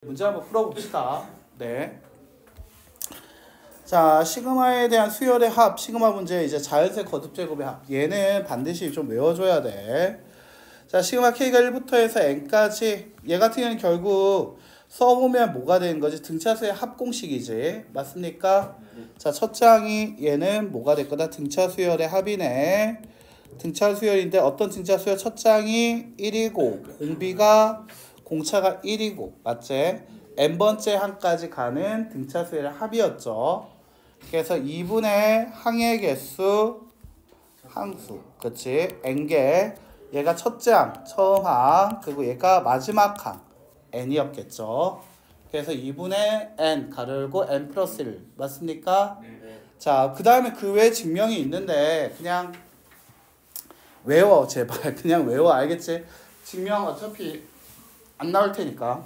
문제 한번 풀어봅시다. 네. 자, 시그마에 대한 수열의 합, 시그마 문제 이제 자연수 거듭 제곱의 합. 얘는 반드시 좀 외워줘야 돼. 자, 시그마 K가 1부터 해서 N까지. 얘 같은 경우는 결국 써보면 뭐가 되는 거지? 등차수의 합 공식이지. 맞습니까? 자, 첫 장이 얘는 뭐가 될 거다? 등차 수열의 합이네. 등차 수열인데 어떤 등차 수열? 첫 장이 1이고 공비가 공차가 1이고 맞지? n번째 항까지 가는 등차 수열의 합이었죠. 그래서 2분의 항의 개수 항수 그치? n개 얘가 첫째 항 처음 항 그리고 얘가 마지막 항 n이었겠죠. 그래서 2분의 n 가르고 n 플러스 1 맞습니까? 네. 자, 그 다음에 그 외에 증명이 있는데 그냥 외워 제발. 그냥 외워. 알겠지? 증명 어차피 안 나올 테니까.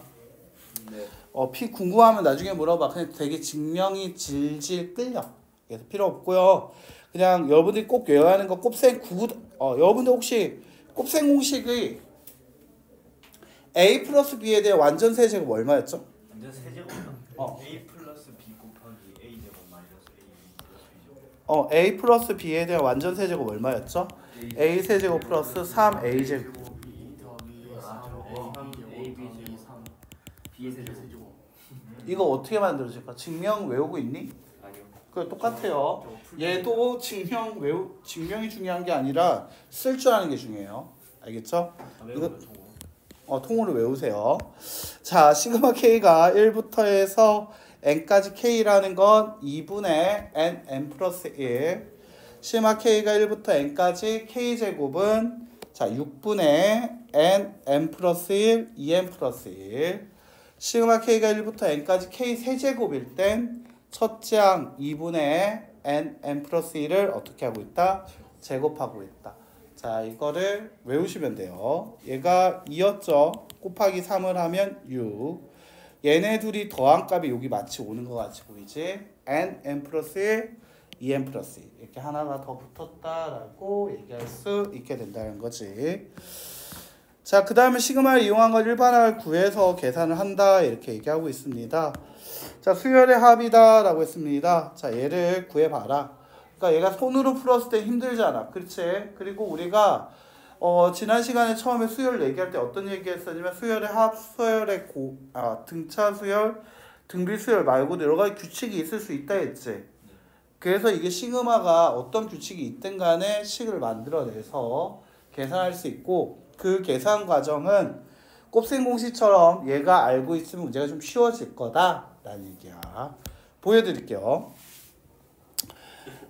네. 피 궁금하면 나중에 물어봐. 그냥 되게 증명이 질질 끌려. 그래서 필요 없고요. 그냥 여러분들이 꼭 외워야 하는 거 곱셈 9 여러분들 혹시 곱셈 공식이 a 플러스 b에 대해 완전 세제곱 얼마였죠? 완전 세제곱이요? a 플러스 b 곱하기 a 제곱 마이너스 a 플러스 b제곱. a 플러스 b에 대해 완전 세제곱 얼마였죠? a 세제곱 플러스 3a 제곱. 이거 어떻게 만들어질까? 증명 외우고 있니? 아니요. 그래 똑같아요. 얘도 증명이 중요한 게 아니라 쓸 줄 아는 게 중요해요. 알겠죠? 이거 통으로 외우세요. 자, 시그마 K가 1부터 해서 n까지 K라는 건 2분의 n 플러스 1. 시그마 K가 1부터 n까지 K제곱은 자 6분의 n 플러스 1, 2n 플러스 1. 시그마 K가 1부터 n까지 K 세제곱일 땐 첫째 항 2분의 n 플러스 1을 어떻게 하고 있다? 제곱하고 있다. 자, 이거를 외우시면 돼요. 얘가 2였죠. 곱하기 3을 하면 6. 얘네 둘이 더한 값이 여기 마치 오는 것 같이 보이지? n 플러스 1, 2n 플러스 1. 이렇게 하나가 더 붙었다라고 얘기할 수 있게 된다는 거지. 자, 그 다음에 시그마를 이용한 걸 일반항을 구해서 계산을 한다 이렇게 얘기하고 있습니다. 자, 수열의 합이다 라고 했습니다. 자, 얘를 구해봐라. 그러니까 얘가 손으로 풀었을 때 힘들잖아. 그렇지? 그리고 우리가 지난 시간에 처음에 수열 얘기할 때 어떤 얘기 했었냐면 수열의 합, 수열의 등차 수열, 등비 수열 말고도 여러 가지 규칙이 있을 수 있다 했지. 그래서 이게 시그마가 어떤 규칙이 있든 간에 식을 만들어내서 계산할 수 있고 그 계산 과정은 곱셈 공식처럼 얘가 알고 있으면 문제가 좀 쉬워질 거다라는 얘기야. 보여드릴게요.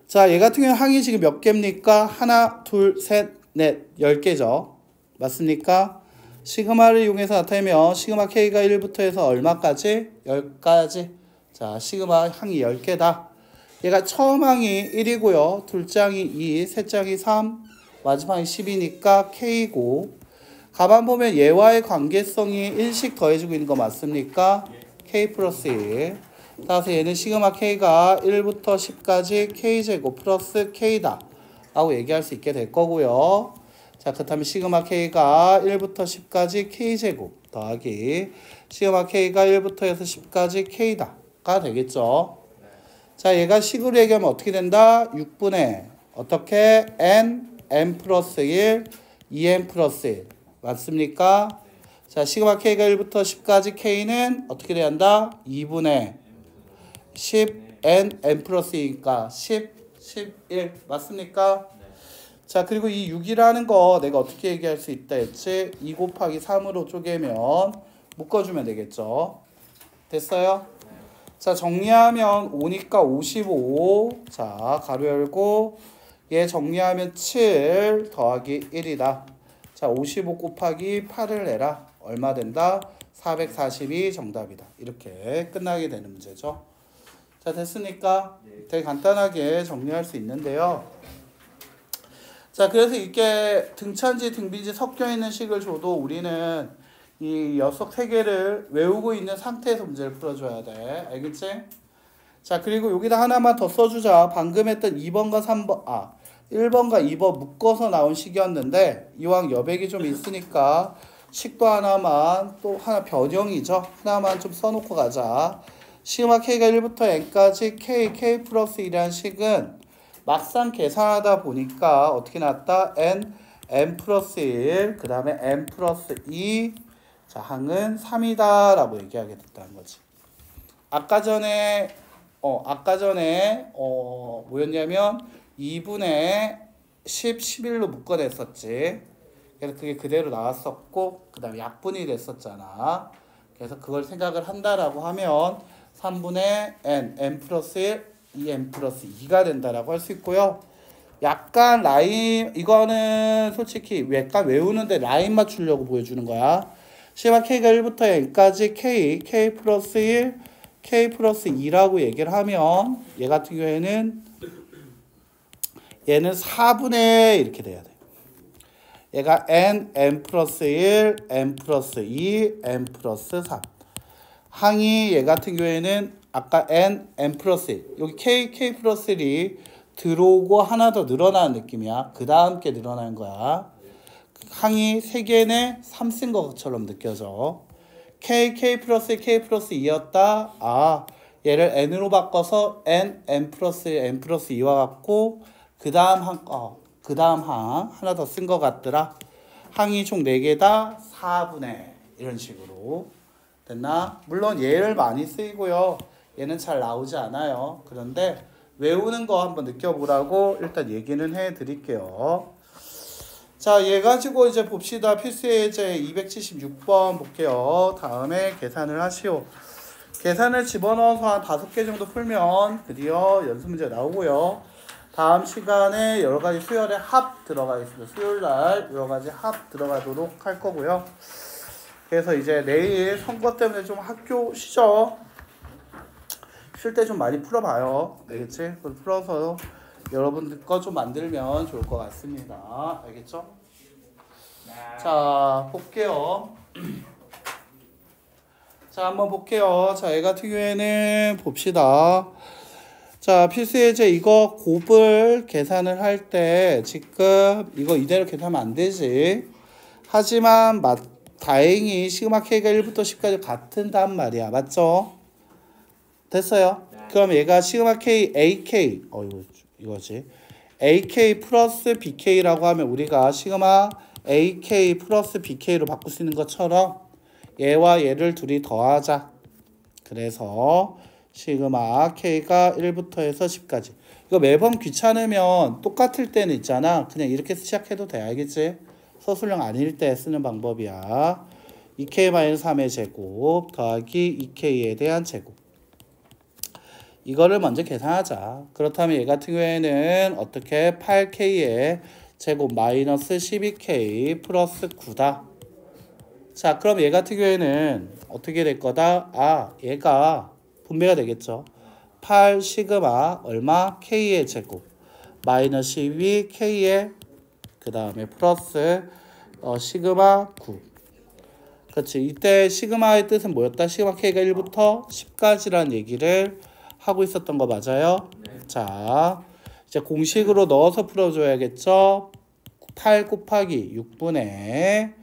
자, 얘 같은 경우는 항이 지금 몇 개입니까? 하나, 둘, 셋, 넷, 10개죠. 맞습니까? 시그마를 이용해서 나타내면 시그마 K가 1부터 해서 얼마까지? 10까지. 자, 시그마 항이 10개다. 얘가 처음 항이 1이고요. 둘째 항이 2, 셋째 항이 3, 마지막이 10이니까 K고 가만 보면 얘와의 관계성이 1씩 더해지고 있는 거 맞습니까? K 플러스 1. 따라서 얘는 시그마 K가 1부터 10까지 K제곱 플러스 K다 라고 얘기할 수 있게 될 거고요. 자, 그렇다면 시그마 K가 1부터 10까지 K제곱 더하기 시그마 K가 1부터 해서 10까지 K다가 되겠죠. 자, 얘가 식으로 얘기하면 어떻게 된다? 6분의 어떻게? n 플러스 1, 2n 플러스 1 맞습니까? 자, 시그마 K가 1부터 10까지 K는 어떻게 돼야 한다? 2분의 10n 플러스 2니까 10, 11 맞습니까? 자, 그리고 이 6이라는 거 내가 어떻게 얘기할 수 있다 했지? 2 곱하기 3으로 쪼개면 묶어주면 되겠죠. 됐어요? 자, 정리하면 5니까 55. 자, 가로 열고 얘 정리하면 7 더하기 1이다. 자, 55 곱하기 8을 내라. 얼마 된다? 442 정답이다. 이렇게 끝나게 되는 문제죠. 자, 됐습니까? 되게 간단하게 정리할 수 있는데요. 자, 그래서 이게 등차인지 등비인지 섞여 있는 식을 줘도 우리는 이 녀석 3개를 외우고 있는 상태에서 문제를 풀어줘야 돼. 알겠지? 자, 그리고 여기다 하나만 더 써주자. 방금 했던 2번과 3번, 1번과 2번 묶어서 나온 식이었는데 이왕 여백이 좀 있으니까 식도 하나만, 또 하나 변형이죠. 하나만 좀 써놓고 가자. 시그마 K가 1부터 N까지 K 플러스 1이라는 식은 막상 계산하다 보니까 어떻게 나왔다? N 플러스 1, 그 다음에 N 플러스 2, 자, 항은 3이다 라고 얘기하게 됐다는 거지. 아까 전에 뭐였냐면 2분의 10, 11로 묶어냈었지. 그래서 그게 그대로 나왔었고, 그 다음에 약분이 됐었잖아. 그래서 그걸 생각을 한다라고 하면 3분의 n 플러스 1, 2n 플러스 2가 된다라고 할 수 있고요. 약간 라인, 이거는 솔직히 약간 외우는데 라인 맞추려고 보여주는 거야. 시그마 K가 1부터 n까지 K 플러스 1, K 플러스 2라고 얘기를 하면 얘 같은 경우에는 얘는 4분의 이렇게 돼야 돼. 얘가 n 플러스 1, n 플러스 2, n 플러스 3. 항이 얘 같은 경우에는 아까 n 플러스 1. 여기 k 플러스 1이 들어오고 하나 더 늘어나는 느낌이야. 그 다음 게 늘어나는 거야. 항이 3개네 3 쓴 것처럼 느껴져. k 플러스 1, k 플러스 2였다. 아, 얘를 n으로 바꿔서 n 플러스 1, n 플러스 2와 같고 그 다음 항 하나 더 쓴 것 같더라. 항이 총 4개다 4분의 이런 식으로 됐나? 물론 얘를 많이 쓰이고요. 얘는 잘 나오지 않아요. 그런데 외우는 거 한번 느껴보라고 일단 얘기는 해드릴게요. 자, 얘 가지고 이제 봅시다. 필수 예제 276번 볼게요. 다음에 계산을 하시오. 계산을 집어넣어서 한 5개 정도 풀면 드디어 연습 문제 나오고요. 다음 시간에 여러 가지 수열의 합 들어가겠습니다. 수요일 날 여러 가지 합 들어가도록 할 거고요. 그래서 이제 내일 선거 때문에 좀 학교 쉬죠. 쉴 때 좀 많이 풀어봐요. 알겠지? 그걸 풀어서 여러분들 거 좀 만들면 좋을 것 같습니다. 알겠죠? 자, 볼게요. 자, 한번 볼게요. 자, 얘 같은 경우에는 봅시다. 자, 필수 예제 이거 곱을 계산을 할 때 지금 이거 이대로 계산하면 안 되지. 하지만 다행히 시그마 K가 1부터 10까지 같은단 말이야. 맞죠? 됐어요? 네. 그럼 얘가 시그마 K, AK 이거지. AK 플러스 BK라고 하면 우리가 시그마 AK 플러스 BK로 바꿀 수 있는 것처럼 얘와 얘를 둘이 더하자. 그래서 시그마 K가 1부터 해서 10까지. 이거 매번 귀찮으면 똑같을 때는 있잖아. 그냥 이렇게 시작해도 돼. 알겠지? 서술형 아닐 때 쓰는 방법이야. 2K-3의 제곱 더하기 2K에 대한 제곱. 이거를 먼저 계산하자. 그렇다면 얘 같은 경우에는 어떻게 8K의 제곱 마이너스 12K 플러스 9다. 자, 그럼 얘 같은 경우에는 어떻게 될 거다? 아, 얘가 분배가 되겠죠. 8 시그마 얼마? K의 제곱 마이너스 12 K의 그 다음에 플러스 시그마 9. 그렇지. 이때 시그마의 뜻은 뭐였다? 시그마 K가 1부터 10까지라는 얘기를 하고 있었던 거 맞아요? 네. 자, 이제 공식으로 넣어서 풀어줘야겠죠. 8 곱하기 6분의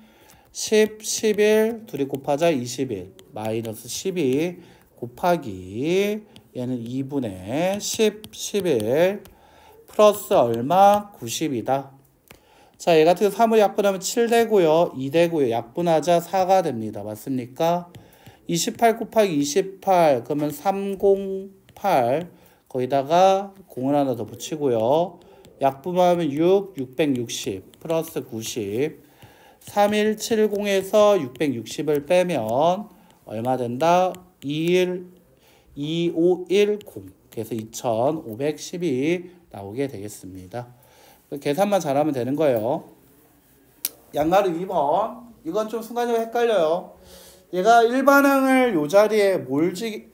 10, 11 둘이 곱하자 21 마이너스 12 곱하기 얘는 2분의 10, 11 플러스 얼마? 90이다. 자, 얘 같은 경우 3을 약분하면 7 되고요. 2 되고요. 약분하자 4가 됩니다. 맞습니까? 28 곱하기 28 그러면 308 거기다가 0을 하나 더 붙이고요. 약분하면 660 플러스 90 3170에서 660을 빼면 얼마 된다? 2510 그래서 2512 나오게 되겠습니다. 계산만 잘하면 되는 거예요. 양가루 2번. 이건 좀 순간적으로 헷갈려요. 얘가 일반항을 요 자리에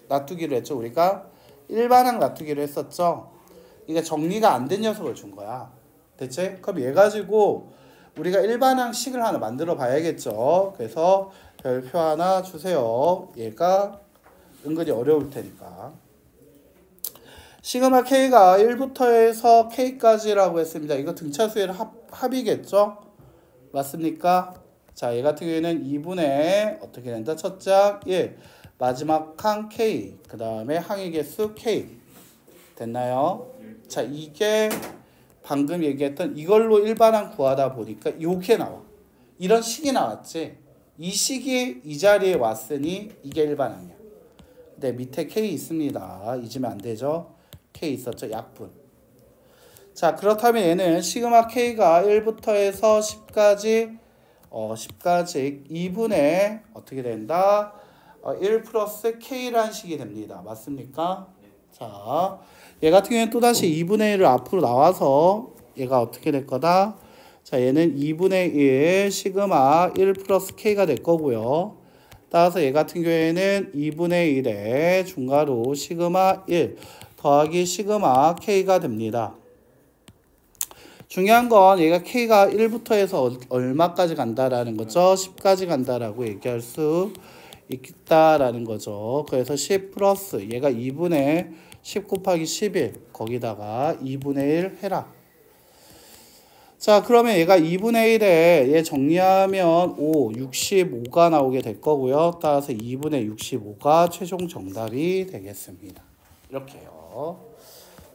놔두기로 했죠. 우리가 일반항 놔두기로 했었죠. 이게 정리가 안 된 녀석을 준 거야. 됐지? 그럼 얘 가지고 우리가 일반항식을 하나 만들어 봐야겠죠. 그래서 별표 하나 주세요. 얘가 은근히 어려울 테니까. 시그마 K가 1부터 해서 K까지라고 했습니다. 이거 등차수의 합이겠죠? 맞습니까? 자, 얘 같은 경우에는 2분의 어떻게 된다? 첫째 항 1, 마지막 항 K, 그 다음에 항의 개수 K. 됐나요? 자, 이게 방금 얘기했던 이걸로 일반항 구하다 보니까 요게 나와. 이런 식이 나왔지. 이 식이 이 자리에 왔으니 이게 일반항이야. 근데 밑에 K 있습니다. 잊으면 안 되죠. K 있었죠. 약분. 자, 그렇다면 얘는 시그마 K가 1부터 해서 10까지 2분의 어떻게 된다? 1 플러스 K라는 식이 됩니다. 맞습니까? 자, 얘 같은 경우는 또다시 2분의 1을 앞으로 나와서 얘가 어떻게 될 거다? 자, 얘는 2분의 1 시그마 1 플러스 K가 될 거고요. 따라서 얘 같은 경우에는 2분의 1의 중괄호 시그마 1 더하기 시그마 K가 됩니다. 중요한 건 얘가 K가 1부터 해서 얼마까지 간다라는 거죠. 10까지 간다라고 얘기할 수 있다라는 거죠. 그래서 10 플러스 얘가 2분의 10 곱하기 11 거기다가 2분의 1 해라. 자, 그러면 얘가 2분의 1에 얘 정리하면 5, 65가 나오게 될 거고요. 따라서 2분의 65가 최종 정답이 되겠습니다. 이렇게요.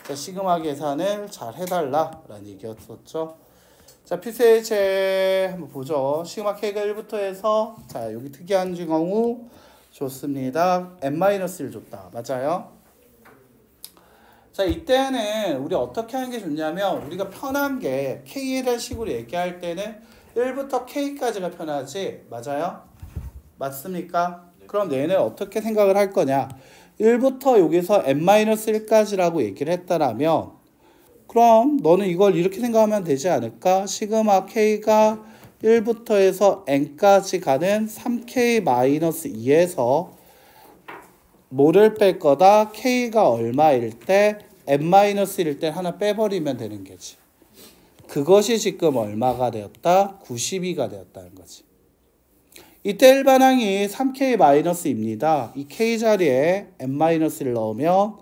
자, 시그마 계산을 잘 해달라라는 얘기였었죠. 자, 필수의 한번 보죠. 시그마 K가 1부터 해서 자, 여기 특이한 경우 좋습니다. n-1 줬다. 맞아요? 자, 이때는 우리 어떻게 하는 게 좋냐면 우리가 편한 게 K에 대한 식으로 얘기할 때는 1부터 K까지가 편하지. 맞아요? 맞습니까? 그럼 얘는 어떻게 생각을 할 거냐? 1부터 여기서 n-1까지라고 얘기를 했다라면 그럼 너는 이걸 이렇게 생각하면 되지 않을까? 시그마 K가 1부터 해서 n까지 가는 3K-2에서 뭐를 뺄 거다? K가 얼마일 때 n-1일 때 하나 빼버리면 되는 거지. 그것이 지금 얼마가 되었다? 92가 되었다는 거지. 이때 일반항이 3K-입니다. 이 K 자리에 n-를 넣으면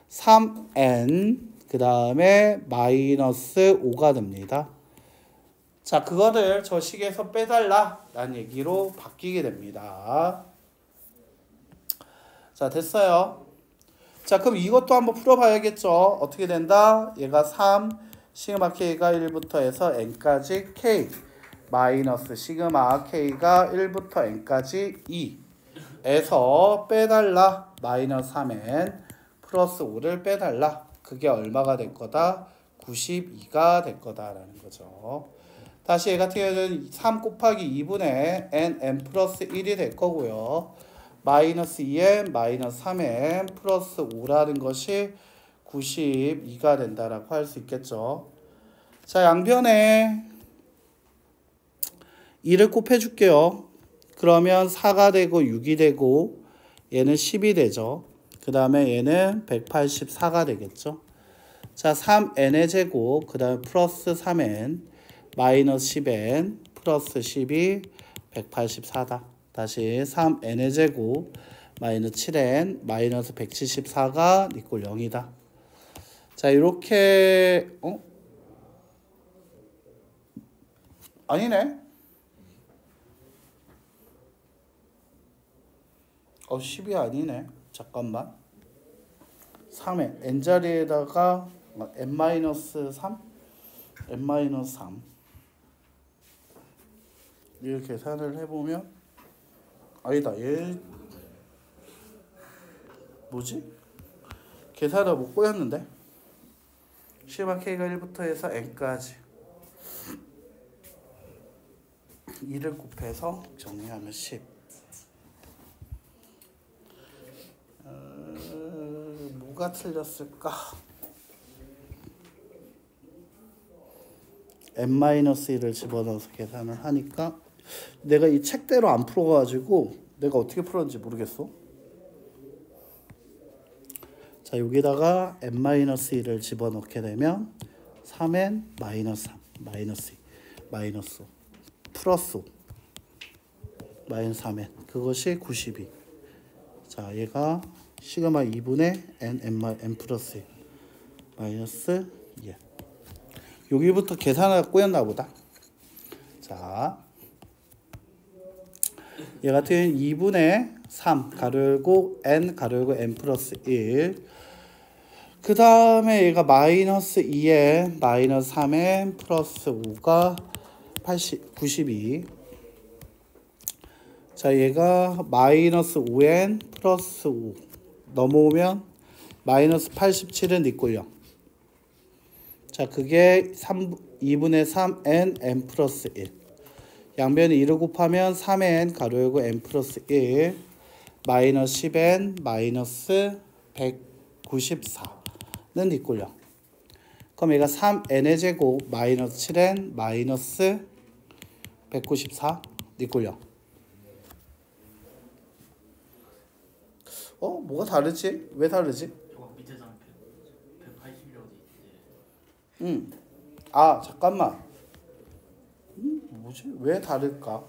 3n 그 다음에 마이너스 5가 됩니다. 자, 그거를 저 식에서 빼달라 라는 얘기로 바뀌게 됩니다. 자, 됐어요. 자, 그럼 이것도 한번 풀어봐야겠죠. 어떻게 된다? 얘가 3 시그마 K가 1부터 해서 n까지 K 마이너스 시그마 K가 1부터 n까지 2에서 빼달라 마이너스 3n 플러스 5를 빼달라. 그게 얼마가 될 거다? 92가 될 거다라는 거죠. 다시 얘 같은 경우는 3 곱하기 2분의 n 플러스 1이 될 거고요. 마이너스 2n 마이너스 3n 플러스 5라는 것이 92가 된다라고 할 수 있겠죠. 자, 양변에 2를 곱해줄게요. 그러면 4가 되고 6이 되고 얘는 10이 되죠. 그 다음에 얘는 184가 되겠죠. 자, 3n의 제곱 그 다음에 플러스 3n 마이너스 10n 플러스 10이 184다. 다시 3n의 제곱 마이너스 7n 마이너스 174가 이꼴 0이다. 자, 이렇게 아니네. 10이 아니네. 잠깐만. 3에 n자리에다가 n-3 n-3 이렇게 계산을 해보면 아니다. 얘 뭐지? 계산을 못 꼬였는데 시그마 K가 1부터 해서 n까지 2를 곱해서 정리하면 10 뭐가 틀렸을까? n-1을 집어넣어서 계산을 하니까 내가 이 책대로 안 풀어가지고 내가 어떻게 풀었는지 모르겠어. 자, 여기다가 n-1을 집어넣게 되면 3n 마이너스 3 마이너스 2 마이너스 5 플러스 5 마이너스 3n 그것이 92. 자, 얘가 시그마 2분의 n 플러스 1 마이너스 2. 여기부터 계산하다 꼬였나 보다. 자, 얘 같은 경우는 2분의 3 가로 열고 n 가로 열고 n 플러스 1. 그 다음에 얘가 마이너스 2n 마이너스 3n 플러스 5가 92. 자, 얘가 마이너스 5n 플러스 5 넘어오면 마이너스 87은 있고요. 자, 그게 2분의 3n n 플러스 1. 양변에 2를 곱하면 3n 가로 열고 n 플러스 1 마이너스 10n 마이너스 194는 있고요. 그럼 얘가 3n의 제곱 마이너스 7n 마이너스 194 있고요. 뭐가 다르지? 왜 다르지? 저거 밑에 장표 180이라고 돼 있는데. 아, 잠깐만. 뭐지? 왜 다를까?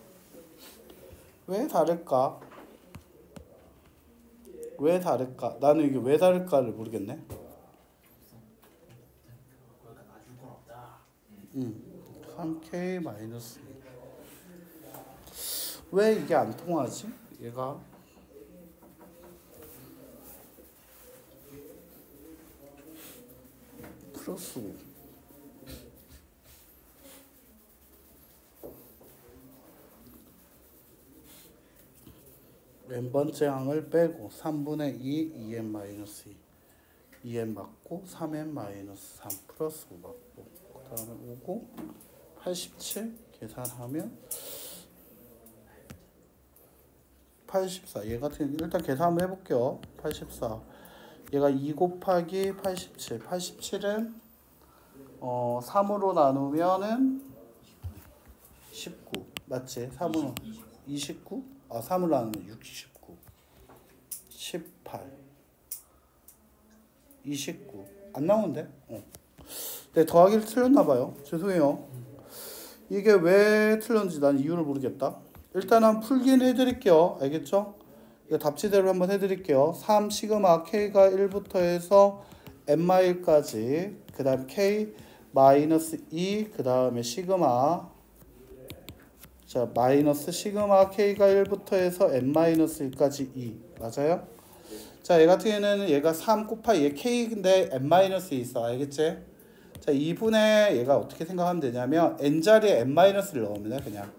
왜 다를까? 왜 다를까? 나는 이게 왜 다를까를 모르겠네. 거기다 놔줄 건 없다. 3k 마이너스. 왜 이게 안 통하지? 얘가 플러스 5. n번째 항을 빼고 3분의 2 2n 마이너스 2 2n 맞고 3n 마이너스 3 플러스 5 맞고 그 다음에 5고 87 계산하면 84. 얘 같은 경우 일단 계산 한번 해볼게요. 84. 얘가 2 곱하기 87. 87은 3으로 나누면은 19. 맞지? 3으로 29? 3으로 나누면 69. 18. 29. 안 나오는데? 네, 더하기를 틀렸나봐요. 죄송해요. 이게 왜 틀렸는지 난 이유를 모르겠다. 일단 한번 풀기는 해드릴게요. 알겠죠? 이거 답지대로 한번 해드릴게요. 3 시그마 k가 1부터 해서 n-1까지 그 다음 k 마이너스 2 그 다음에 시그마 자 마이너스 시그마 k가 1부터 해서 n-1까지 2 맞아요? 자, 얘 같은 경우에는 얘가 3 곱하기 얘 k인데 n-이 있어. 알겠지? 자, 2분의 얘가 어떻게 생각하면 되냐면 n자리에 n-를 넣으면 그냥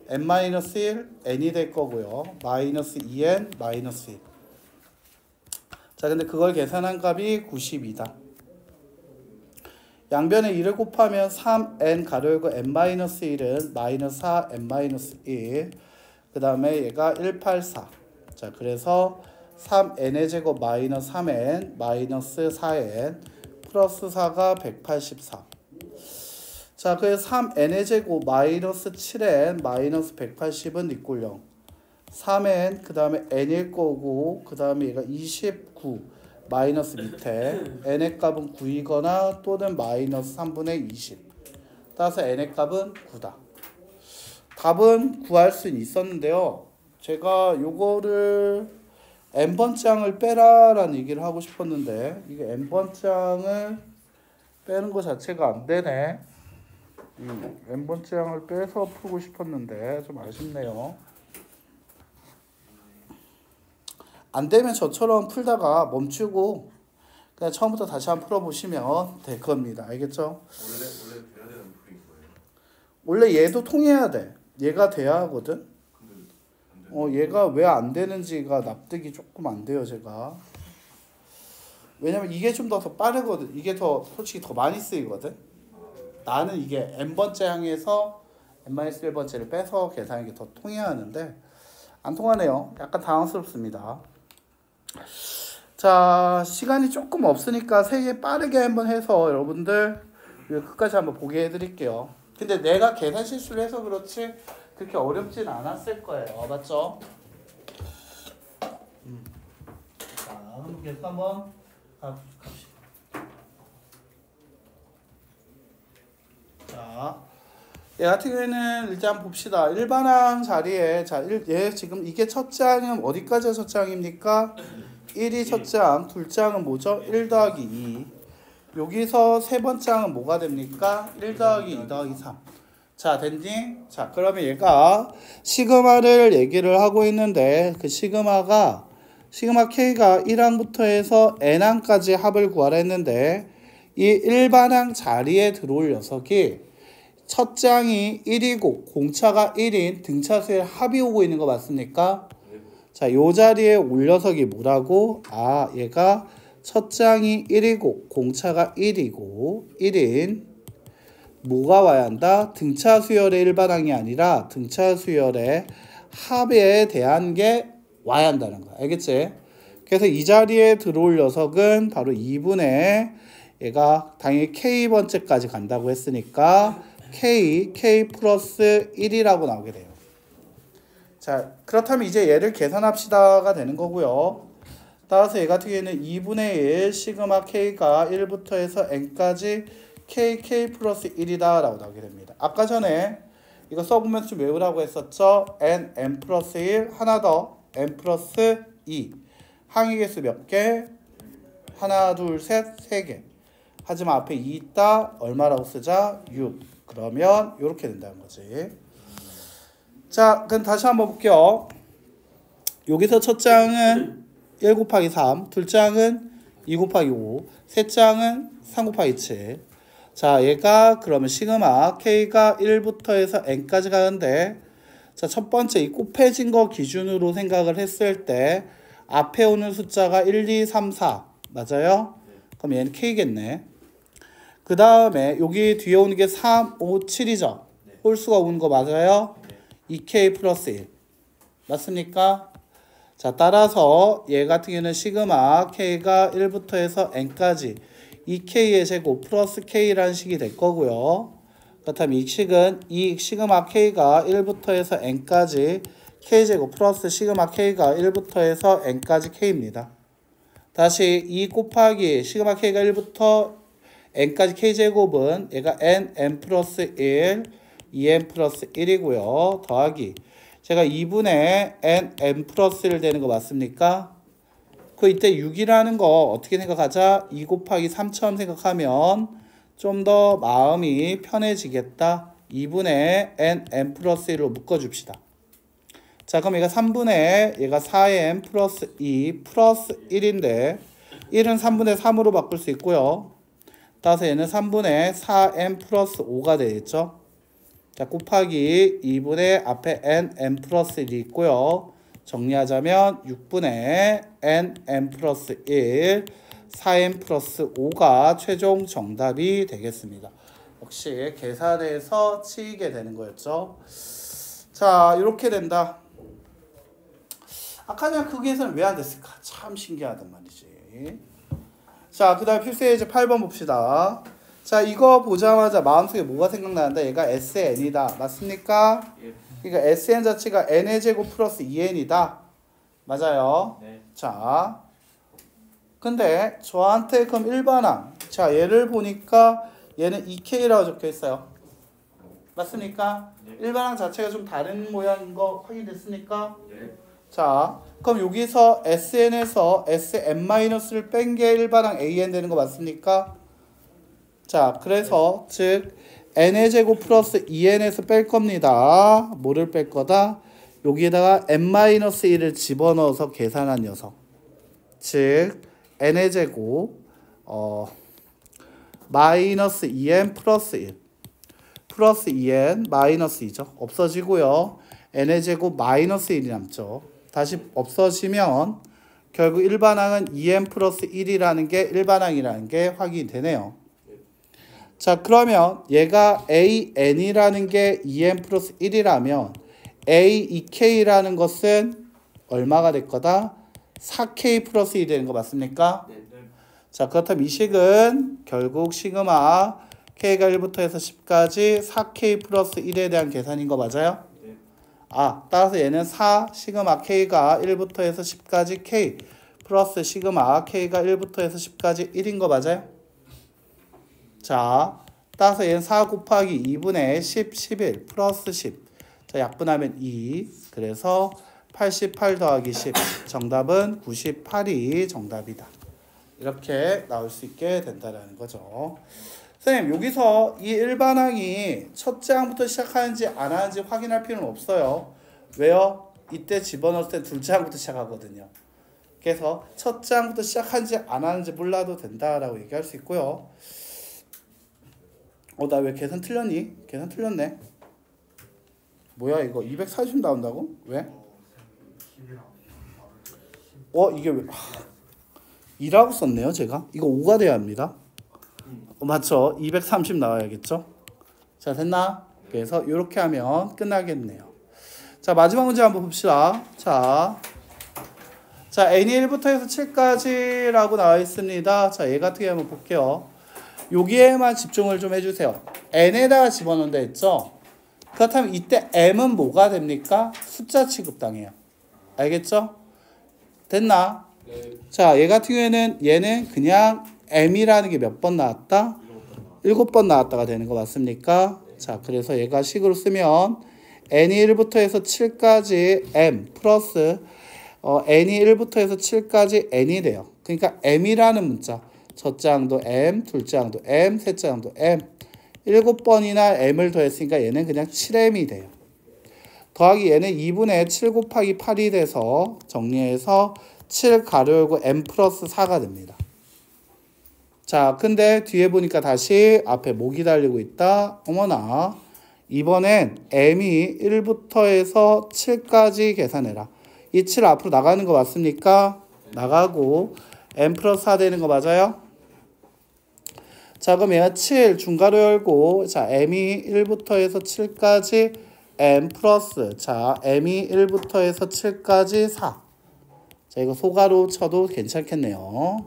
n-1 n이 될 거고요. 마이너스 2n 마이너스 1. 자, 근데 그걸 계산한 값이 92다. 양변에 2를 곱하면 3n 가로 열고 n-1은 마이너스 4 n-1. 그 다음에 얘가 184. 자, 그래서 3n의 제곱 마이너스 3n 마이너스 4n 플러스 4가 184. 자, 그래서 3n의 제곱 마이너스 7n 마이너스 180은 있고요. 3n 그 다음에 n일 거고 그 다음에 얘가 29 마이너스 밑에 n의 값은 9이거나 또는 마이너스 3분의 20. 따라서 n의 값은 9다. 답은 구할 수 있었는데요. 제가 요거를 n번째 항을 빼라라는 얘기를 하고 싶었는데 이게 n번째 항을 빼는 거 자체가 안 되네. n번째 항을 빼서 풀고 싶었는데 좀 아쉽네요. 안 되면 저처럼 풀다가 멈추고 그냥 처음부터 다시 한번 풀어보시면 될 겁니다. 알겠죠? 원래 돼야 되는 풀인 거예요. 원래 얘도 통해야 돼. 얘가 돼야 하거든. 얘가 왜 안 되는지가 납득이 조금 안 돼요, 제가. 왜냐면 이게 좀 더 빠르거든. 이게 더 솔직히 더 많이 쓰이거든. 나는 이게 n번째 항에서 n-1번째를 빼서 계산하는 게 더 통해야 하는데 안 통하네요. 약간 당황스럽습니다. 자, 시간이 조금 없으니까 세 개 빠르게 한번 해서 여러분들 끝까지 한번 보게 해드릴게요. 근데 내가 계산 실수를 해서 그렇지 그렇게 어렵진 않았을 거예요. 맞죠? 자, 한번 계속 한번 갑시다. 자, 얘 같은 경우에는 일단 봅시다. 일반항 자리에 자, 얘 지금 이게 첫째 항은 어디까지가 첫째 항입니까? 1이 첫째 항, 둘째 항은 뭐죠? 1 더하기 2. 여기서 세 번째 항은 뭐가 됩니까? 1 더하기 2 더하기 3. 자, 됐니? 자, 그러면 얘가 시그마를 얘기를 하고 있는데 그 시그마 K가 1항부터 해서 n항까지 합을 구하라 했는데 이 일반항 자리에 들어올 녀석이 첫 장이 1이고 공차가 1인 등차수의 합이 오고 있는 거 맞습니까? 자, 요 자리에 올 녀석이 뭐라고? 아, 얘가 첫 장이 1이고 공차가 1이고 1인 뭐가 와야 한다? 등차 수열의 일반항이 아니라 등차 수열의 합에 대한 게 와야 한다는 거야. 알겠지? 그래서 이 자리에 들어올 녀석은 바로 2분의 얘가 당연히 K번째까지 간다고 했으니까 K 플러스 1이라고 나오게 돼요. 자, 그렇다면 이제 얘를 계산합시다가 되는 거고요. 따라서 얘 같은 경우에는 2분의 1 시그마 K가 1부터 해서 n까지 K 플러스 1이다 라고 나오게 됩니다. 아까 전에 이거 써보면서 좀 외우라고 했었죠. n 플러스 1 하나 더 n 플러스 2 항의 개수 몇 개? 하나 둘 셋 세 개. 하지만 앞에 2 있다. 얼마라고 쓰자? 6. 그러면 이렇게 된다는 거지. 자, 그럼 다시 한번 볼게요. 여기서 첫 장은 1 곱하기 3, 둘 장은 2 곱하기 5, 셋 장은 3 곱하기 7. 자, 얘가 그러면 시그마 K가 1부터 해서 n까지 가는데 자, 첫 번째 이 곱해진 거 기준으로 생각을 했을 때 앞에 오는 숫자가 1, 2, 3, 4 맞아요? 그럼 얘는 K겠네. 그 다음에 여기 뒤에 오는 게 3, 5, 7이죠? 홀수가 오는 거 맞아요? 2K 플러스 1 맞습니까? 자, 따라서 얘 같은 경우는 시그마 K가 1부터 해서 n까지 2K의 제곱 플러스 K라는 식이 될 거고요. 그렇다면 이 식은 이 시그마 K가 1부터 해서 n까지 K제곱 플러스 시그마 K가 1부터 해서 n까지 K입니다. 다시 2 곱하기 시그마 K가 1부터 n까지 K제곱은 얘가 n 플러스 1, 2n 플러스 1이고요. 더하기 제가 2분의 n 플러스 1 되는 거 맞습니까? 그 이때 6이라는 거 어떻게 생각하자? 2 곱하기 3처럼 생각하면 좀 더 마음이 편해지겠다. 2분의 n 플러스 1로 묶어줍시다. 자, 그럼 얘가 3분의 얘가 4n 플러스 2 플러스 1인데 1은 3분의 3으로 바꿀 수 있고요. 따라서 얘는 3분의 4n 플러스 5가 되겠죠. 자, 곱하기 2분의 앞에 n 플러스 1이 있고요. 정리하자면 6분의 n 플러스 1 4n 플러스 5가 최종 정답이 되겠습니다. 역시 계산해서 치이게 되는 거였죠. 자, 이렇게 된다. 아까 전에 그 계산은 왜 안 됐을까? 참 신기하단 말이지. 자, 그 다음에 필수의 예제 8번 봅시다. 자, 이거 보자마자 마음속에 뭐가 생각나는데 얘가 SN이다. 맞습니까? 그러니까 SN 자체가 n의 제곱 플러스 2n이다. 맞아요? 네. 자, 근데 저한테 그럼 일반항. 자, 얘를 보니까 얘는 2K라고 적혀 있어요. 맞습니까? 네. 일반항 자체가 좀 다른 모양인 거 확인됐습니까? 네. 자, 그럼 여기서 SN에서 SN-를 뺀 게 일반항 AN 되는 거 맞습니까? 자, 그래서 즉 n의 제곱 플러스 2n에서 뺄 겁니다. 뭐를 뺄 거다? 여기에다가 n-1을 집어넣어서 계산한 녀석. 즉 n의 제곱 마이너스 2n 플러스 1 플러스 2n 마이너스 2죠. 없어지고요. n의 제곱 마이너스 1이 남죠. 다시 없어지면 결국 일반항은 2n 플러스 1이라는 게 일반항이라는 게 확인되네요. 자, 그러면 얘가 AN이라는 게 2n 플러스 1이라면 A2K라는 것은 얼마가 될 거다? 4K 플러스 1이 되는 거 맞습니까? 네. 자, 그렇다면 이 식은 결국 시그마 K가 1부터 해서 10까지 4K 플러스 1에 대한 계산인 거 맞아요? 네. 아, 따라서 얘는 4 시그마 K가 1부터 해서 10까지 K 플러스 시그마 K가 1부터 해서 10까지 1인 거 맞아요? 자, 따라서 얘는 4 곱하기 2분의 10, 11 플러스 10. 자, 약분하면 2. 그래서 88 더하기 10. 정답은 98이 정답이다. 이렇게 나올 수 있게 된다는 거죠. 선생님 여기서 이 일반항이 첫째 항부터 시작하는지 안 하는지 확인할 필요는 없어요. 왜요? 이때 집어넣을 때 둘째 항부터 시작하거든요. 그래서 첫째 항부터 시작하는지 안 하는지 몰라도 된다라고 얘기할 수 있고요. 나 왜 계산 틀렸니? 계산 틀렸네. 뭐야 이거 240 나온다고? 왜? 이게 왜 2라고 썼네요 제가. 이거 5가 돼야 합니다. 맞죠? 230 나와야겠죠? 자 됐나? 그래서 이렇게 하면 끝나겠네요. 자 마지막 문제 한번 봅시다. 자 n이 1부터 해서 7까지라고 나와 있습니다. 자 얘 같은 경우 한번 볼게요. 여기에만 집중을 좀 해주세요. n에다가 집어넣는다 했죠? 그렇다면 이때 m은 뭐가 됩니까? 숫자 취급당해요. 알겠죠? 됐나? 네. 자, 얘 같은 경우에는 얘는 그냥 m이라는 게 몇 번 나왔다? 7번 나왔다가 되는 거 맞습니까? 자, 그래서 얘가 식으로 쓰면 n이 1부터 해서 7까지 m 플러스 n이 1부터 해서 7까지 n이 돼요. 그러니까 m이라는 문자 첫째 항도 m, 둘째 항도 m, 셋째 항도 m 7번이나 m을 더했으니까 얘는 그냥 7m이 돼요. 더하기 얘는 2분의 7 곱하기 8이 돼서 정리해서 7 가로 열고 m 플러스 4가 됩니다. 자, 근데 뒤에 보니까 다시 앞에 목이 달리고 있다. 어머나, 이번엔 m이 1부터 해서 7까지 계산해라. 이 7 앞으로 나가는 거 맞습니까? 나가고 m 플러스 4 되는 거 맞아요? 자, 그럼 얘가 7 중가로 열고 자 m이 1부터 해서 7까지 m 플러스 자 m이 1부터 해서 7까지 4. 자, 이거 소가로 쳐도 괜찮겠네요.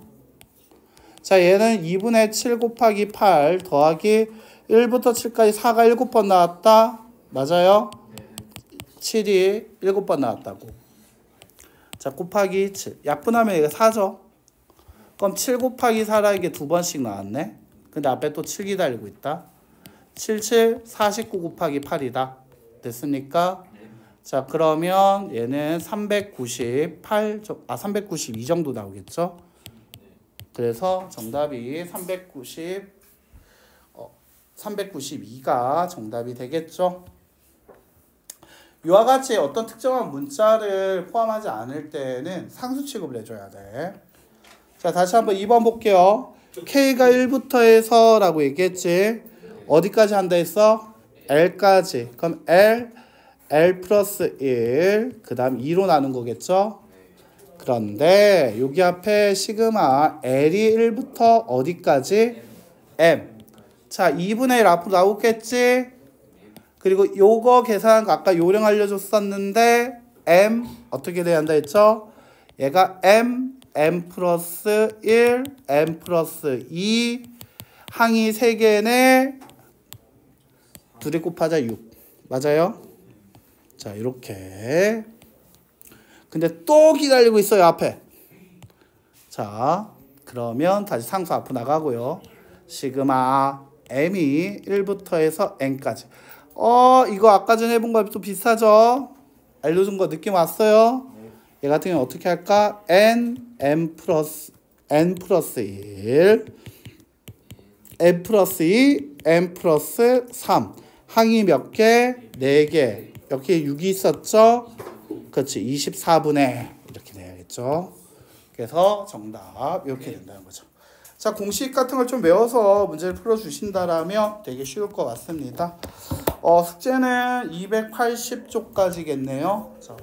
자, 얘는 2분의 7 곱하기 8 더하기 1부터 7까지 4가 7번 나왔다. 맞아요? 7이 7번 나왔다고. 자, 곱하기 7. 약분하면 얘가 4죠. 그럼 7 곱하기 4라 이게 2번씩 나왔네. 근데 앞에 또 7 기다리고 있다. 7, 7, 49 곱하기 8이다. 됐습니까? 자, 그러면 얘는 392 정도 나오겠죠? 그래서 정답이 392가 정답이 되겠죠? 이와 같이 어떤 특정한 문자를 포함하지 않을 때는 상수 취급을 해줘야 돼. 자, 다시 한번 2번 볼게요. K가 1부터 해서 라고 얘기했지. 어디까지 한다 했어? L까지. 그럼 L 플러스 1, 그 다음 2로 나눈 거겠죠? 그런데 여기 앞에 시그마 L이 1부터 어디까지? M. 자, 2분의 1 앞으로 나오겠지? 그리고 요거 계산한 거 아까 요령 알려줬었는데 M 어떻게 돼야 한다 했죠? 얘가 M 플러스 1, M 플러스 2 항이 3개네. 둘이 곱하자 6. 맞아요? 자, 이렇게. 근데 또 기다리고 있어요, 앞에. 자, 그러면 다시 상수 앞으로 나가고요. 시그마 M이 1부터 해서 N까지. 이거 아까 전에 해본 거랑 또 비슷하죠? 알려준 거 느낌 왔어요? 얘 같은 경우는 어떻게 할까? N 플러스 1, N 플러스 2, N 플러스 3. 항이 몇 개? 4개. 여기에 6이 있었죠? 그렇지. 24분의 이렇게 내야겠죠? 그래서 정답 이렇게 된다는 거죠. 자, 공식 같은 걸 좀 외워서 문제를 풀어주신다라면 되게 쉬울 것 같습니다. 숙제는 280쪽까지겠네요. 자.